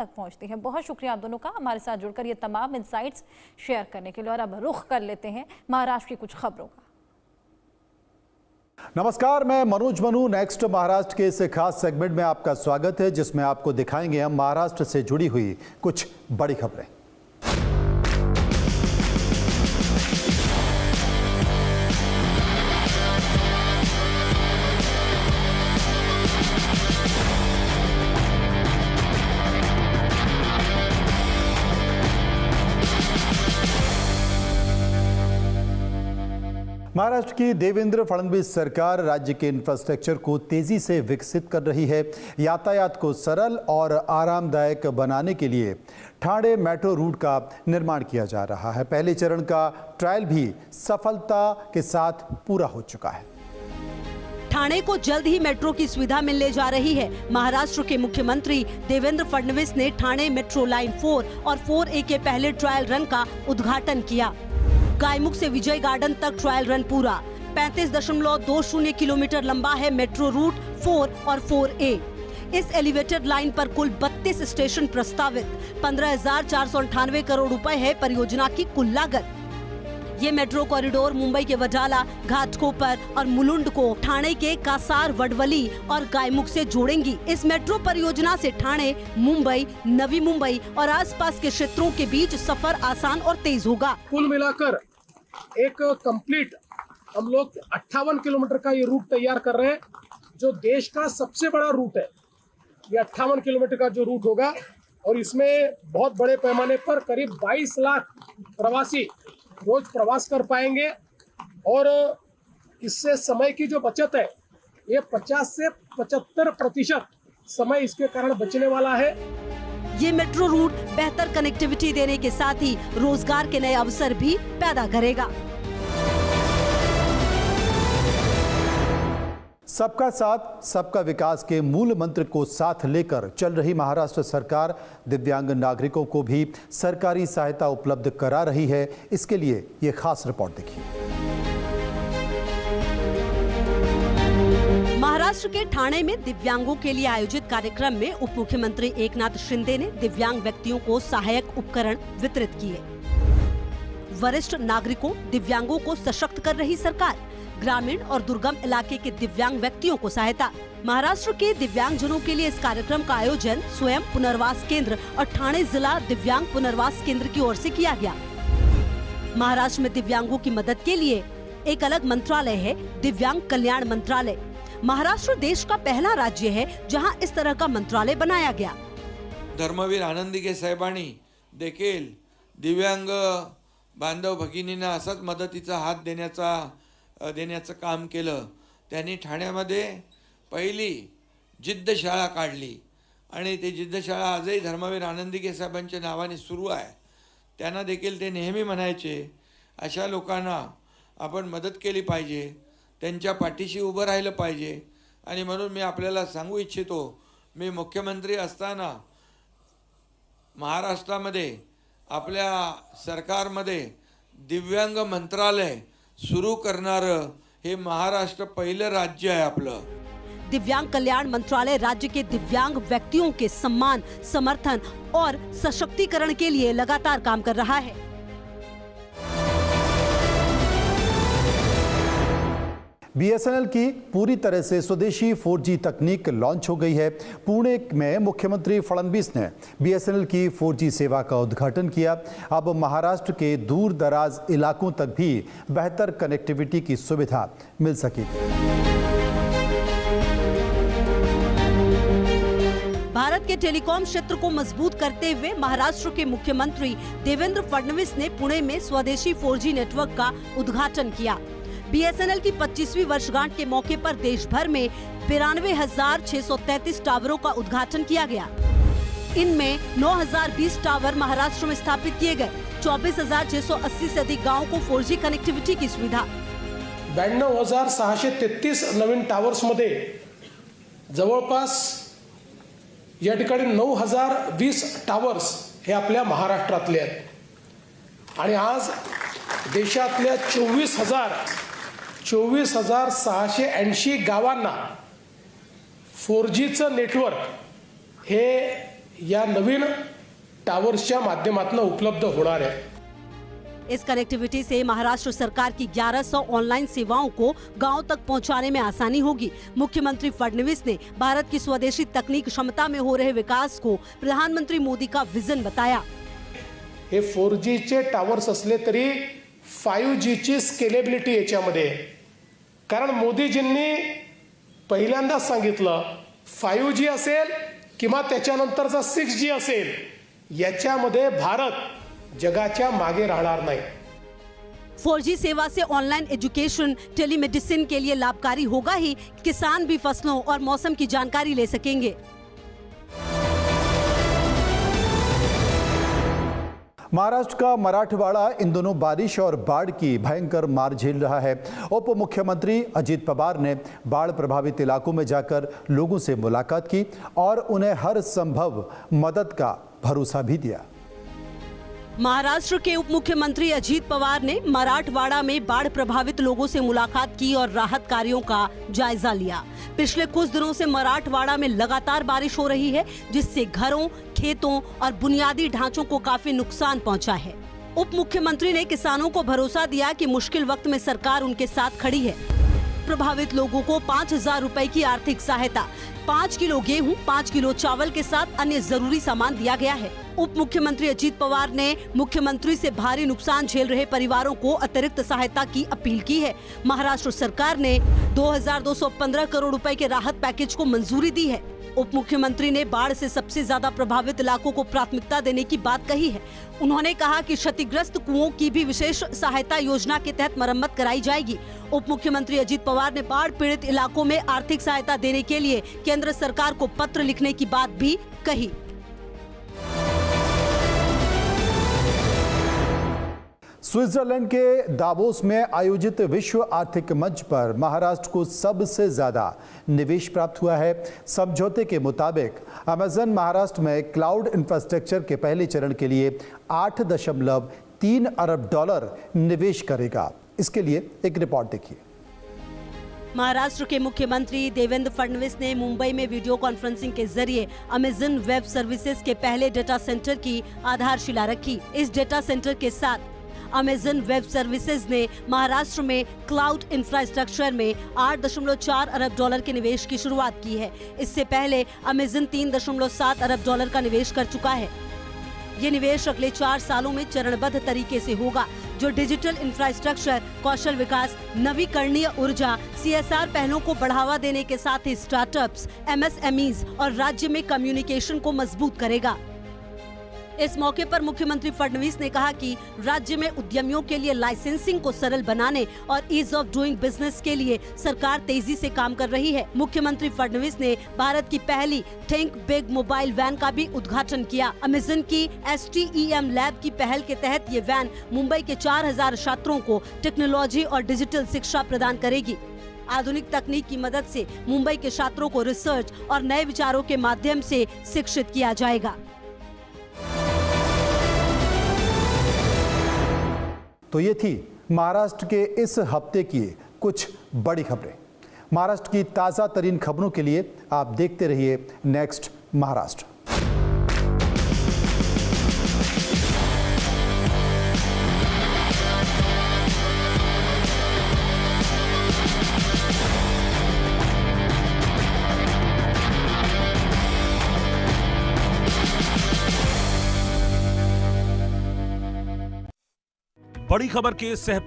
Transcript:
तक पहुंचती है। बहुत शुक्रिया आप दोनों का हमारे साथ जुड़कर ये तमाम इंसाइट्स शेयर करने के लिए। और अब रुख कर लेते हैं महाराष्ट्र की कुछ खबरों का। नमस्कार, मैं मनोज मनु। नेक्स्ट महाराष्ट्र के इस खास सेगमेंट में आपका स्वागत है, जिसमें आपको दिखाएंगे हम महाराष्ट्र से जुड़ी हुई कुछ बड़ी खबरें। महाराष्ट्र की देवेंद्र फडणवीस सरकार राज्य के इंफ्रास्ट्रक्चर को तेजी से विकसित कर रही है। यातायात को सरल और आरामदायक बनाने के लिए ठाणे मेट्रो रूट का निर्माण किया जा रहा है। पहले चरण का ट्रायल भी सफलता के साथ पूरा हो चुका है। ठाणे को जल्द ही मेट्रो की सुविधा मिलने जा रही है। महाराष्ट्र के मुख्यमंत्री देवेंद्र फडणवीस ने ठाणे मेट्रो लाइन 4 और 4A के पहले ट्रायल रन का उद्घाटन किया। गायमुख से विजय गार्डन तक ट्रायल रन पूरा। 35.20 किलोमीटर लंबा है मेट्रो रूट 4 और 4A। इस एलिवेटेड लाइन पर कुल 32 स्टेशन प्रस्तावित। 15,498 करोड़ रुपए है परियोजना की कुल लागत। ये मेट्रो कॉरिडोर मुंबई के वडाला, घाटकोपर और मुलुंड को ठाणे के कासार, वडवली और गायमुख से जोड़ेंगी। इस मेट्रो परियोजना से ठाणे, मुंबई, नवी मुंबई और आसपास के क्षेत्रों के बीच सफर आसान और तेज होगा। कुल मिलाकर एक कंप्लीट हम लोग 58 किलोमीटर का ये रूट तैयार कर रहे हैं, जो देश का सबसे बड़ा रूट है। ये 58 किलोमीटर का जो रूट होगा और इसमें बहुत बड़े पैमाने पर करीब 22 लाख प्रवासी रोज प्रवास कर पाएंगे और इससे समय की जो बचत है ये 50 से 75% समय इसके कारण बचने वाला है। ये मेट्रो रूट बेहतर कनेक्टिविटी देने के साथ ही रोजगार के नए अवसर भी पैदा करेगा। सबका साथ सबका विकास के मूल मंत्र को साथ लेकर चल रही महाराष्ट्र सरकार दिव्यांग नागरिकों को भी सरकारी सहायता उपलब्ध करा रही है। इसके लिए ये खास रिपोर्ट देखिए। महाराष्ट्र के ठाणे में दिव्यांगों के लिए आयोजित कार्यक्रम में उप मुख्यमंत्री एकनाथ शिंदे ने दिव्यांग व्यक्तियों को सहायक उपकरण वितरित किए। वरिष्ठ नागरिकों, दिव्यांगों को सशक्त कर रही सरकार, ग्रामीण और दुर्गम इलाके के दिव्यांग व्यक्तियों को सहायता। महाराष्ट्र के दिव्यांगजनों के लिए इस कार्यक्रम का आयोजन स्वयं पुनर्वास केंद्र और ठाणे जिला दिव्यांग पुनर्वास केंद्र की ओर से किया गया। महाराष्ट्र में दिव्यांगों की मदद के लिए एक अलग मंत्रालय है, दिव्यांग कल्याण मंत्रालय। महाराष्ट्र देश का पहला राज्य है जहां इस तरह का मंत्रालय बनाया गया। धर्मवीर आनंदीगे साहेबांनी देखील दिव्यांग बांधव भगिनींना असाच मदतीचा हात देण्याचं काम केलं। त्यांनी ठाण्यामध्ये पहिली जिद्द शाळा काढली आणि ती जिद्द शाळा आजही धर्मवीर आनंदीगे साहेबांच्या नावाने सुरू आहे। त्यांना देखील ते नेहमी म्हणायचे, अशा लोकांना आपण मदत केली पाहिजे, त्यांच्या पाठीशी उभं राहिलं पाहिजे। आणि म्हणून मी आपल्याला सांगू इच्छितो, मी मुख्यमंत्री असताना महाराष्ट्रामध्ये आपल्या सरकारमध्ये दिव्यांग मंत्रालय सुरू करणारं हे महाराष्ट्र पहिलं राज्य आहे आपलं। दिव्यांग कल्याण मंत्रालय राज्य के दिव्यांग व्यक्तियों के सम्मान, समर्थन और सशक्तिकरण के लिए लगातार काम कर रहा है। BSNL की पूरी तरह से स्वदेशी 4G तकनीक लॉन्च हो गई है। पुणे में मुख्यमंत्री फडणवीस ने BSNL की 4G सेवा का उद्घाटन किया। अब महाराष्ट्र के दूर दराज इलाकों तक भी बेहतर कनेक्टिविटी की सुविधा मिल सकेगी। भारत के टेलीकॉम क्षेत्र को मजबूत करते हुए महाराष्ट्र के मुख्यमंत्री देवेंद्र फडणवीस ने पुणे में स्वदेशी 4G नेटवर्क का उद्घाटन किया। BSNL की 25वीं वर्षगांठ के मौके पर देश भर में 92,633 टावरों का उद्घाटन किया गया। इनमें 9,020 टावर महाराष्ट्र में स्थापित किए गए। 24,680 से अधिक गाँव को 4G कनेक्टिविटी की सुविधा। 92,633 नवीन टावर्स मध्ये जवळपास या ठिकाणी 9,020 टावर्स हे आपल्या महाराष्ट्रातले आहेत आणि आज देशातल्या 24,680 गावांना 4Gचं नेटवर्क हे या नवीन टावर्सच्या माध्यमातून उपलब्ध होणार आहे। इस कनेक्टिविटी से महाराष्ट्र सरकार की 1100 ऑनलाइन सेवाओं को गांव तक पहुंचाने में आसानी होगी। मुख्यमंत्री फडणवीस ने भारत की स्वदेशी तकनीक क्षमता में हो रहे विकास को प्रधानमंत्री मोदी का विजन बताया। हे 4G चे टावर्स असले तरी 5G ची स्केलेबिलिटी याच्यामध्ये आहे। कारण मोदीजींनी पहिल्यांदा सांगितलं 5G असेल किंवा त्याच्यानंतरचा 6G असेल, याच्यामध्ये भारत जगाच्या मागे राहणार नाही। 4G सेवा से ऑनलाइन एजुकेशन, टेलीमेडिसिन के लिए लाभकारी होगा ही, किसान भी फसलों और मौसम की जानकारी ले सकेंगे। महाराष्ट्र का मराठवाड़ा इन दिनों बारिश और बाढ़ की भयंकर मार झेल रहा है। उप मुख्यमंत्री अजीत पवार ने बाढ़ प्रभावित इलाकों में जाकर लोगों से मुलाकात की और उन्हें हर संभव मदद का भरोसा भी दिया। महाराष्ट्र के उप मुख्यमंत्री अजीत पवार ने मराठवाड़ा में बाढ़ प्रभावित लोगों से मुलाकात की और राहत कार्यों का जायजा लिया। पिछले कुछ दिनों से मराठवाड़ा में लगातार बारिश हो रही है, जिससे घरों, खेतों और बुनियादी ढांचों को काफी नुकसान पहुंचा है। उप मुख्यमंत्री ने किसानों को भरोसा दिया कि मुश्किल वक्त में सरकार उनके साथ खड़ी है। प्रभावित लोगों को 5,000 रुपए की आर्थिक सहायता, 5 किलो गेहूं, 5 किलो चावल के साथ अन्य जरूरी सामान दिया गया है। उप मुख्यमंत्री अजीत पवार ने मुख्यमंत्री से भारी नुकसान झेल रहे परिवारों को अतिरिक्त सहायता की अपील की है। महाराष्ट्र सरकार ने 2,215 करोड़ रुपए के राहत पैकेज को मंजूरी दी है। उप मुख्यमंत्री ने बाढ़ से सबसे ज्यादा प्रभावित इलाकों को प्राथमिकता देने की बात कही है। उन्होंने कहा कि क्षतिग्रस्त कुओं की भी विशेष सहायता योजना के तहत मरम्मत कराई जाएगी। उप मुख्यमंत्री अजीत पवार ने बाढ़ पीड़ित इलाकों में आर्थिक सहायता देने के लिए केंद्र सरकार को पत्र लिखने की बात भी कही। स्विट्जरलैंड के दावोस में आयोजित विश्व आर्थिक मंच पर महाराष्ट्र को सबसे ज्यादा निवेश प्राप्त हुआ है। समझौते के मुताबिक अमेज़न महाराष्ट्र में क्लाउड इंफ्रास्ट्रक्चर के पहले चरण के लिए 8.3 अरब डॉलर निवेश करेगा। इसके लिए एक रिपोर्ट देखिए। महाराष्ट्र के मुख्यमंत्री देवेंद्र फडणवीस ने मुंबई में वीडियो कॉन्फ्रेंसिंग के जरिए अमेज़न वेब सर्विसेज के पहले डेटा सेंटर की आधारशिला रखी। इस डेटा सेंटर के साथ अमेज़न वेब सर्विसेज ने महाराष्ट्र में क्लाउड इंफ्रास्ट्रक्चर में 8.4 अरब डॉलर के निवेश की शुरुआत की है। इससे पहले अमेज़न 3.7 अरब डॉलर का निवेश कर चुका है। ये निवेश अगले 4 सालों में चरणबद्ध तरीके से होगा, जो डिजिटल इंफ्रास्ट्रक्चर, कौशल विकास, नवीकरणीय ऊर्जा, CSR पहलों को बढ़ावा देने के साथ ही स्टार्टअप्स, MSMEs और राज्य में कम्युनिकेशन को मजबूत करेगा। इस मौके पर मुख्यमंत्री फडणवीस ने कहा कि राज्य में उद्यमियों के लिए लाइसेंसिंग को सरल बनाने और ईज ऑफ डूइंग बिजनेस के लिए सरकार तेजी से काम कर रही है। मुख्यमंत्री फडणवीस ने भारत की पहली थिंक बिग मोबाइल वैन का भी उद्घाटन किया। अमेज़न की STEM लैब की पहल के तहत ये वैन मुंबई के 4,000 छात्रों को टेक्नोलॉजी और डिजिटल शिक्षा प्रदान करेगी। आधुनिक तकनीक की मदद से मुंबई के छात्रों को रिसर्च और नए विचारों के माध्यम से शिक्षित किया जाएगा। तो ये थी महाराष्ट्र के इस हफ्ते की कुछ बड़ी खबरें। महाराष्ट्र की ताज़ा तरीन खबरों के लिए आप देखते रहिए नेक्स्ट महाराष्ट्र। बड़ी खबर के सह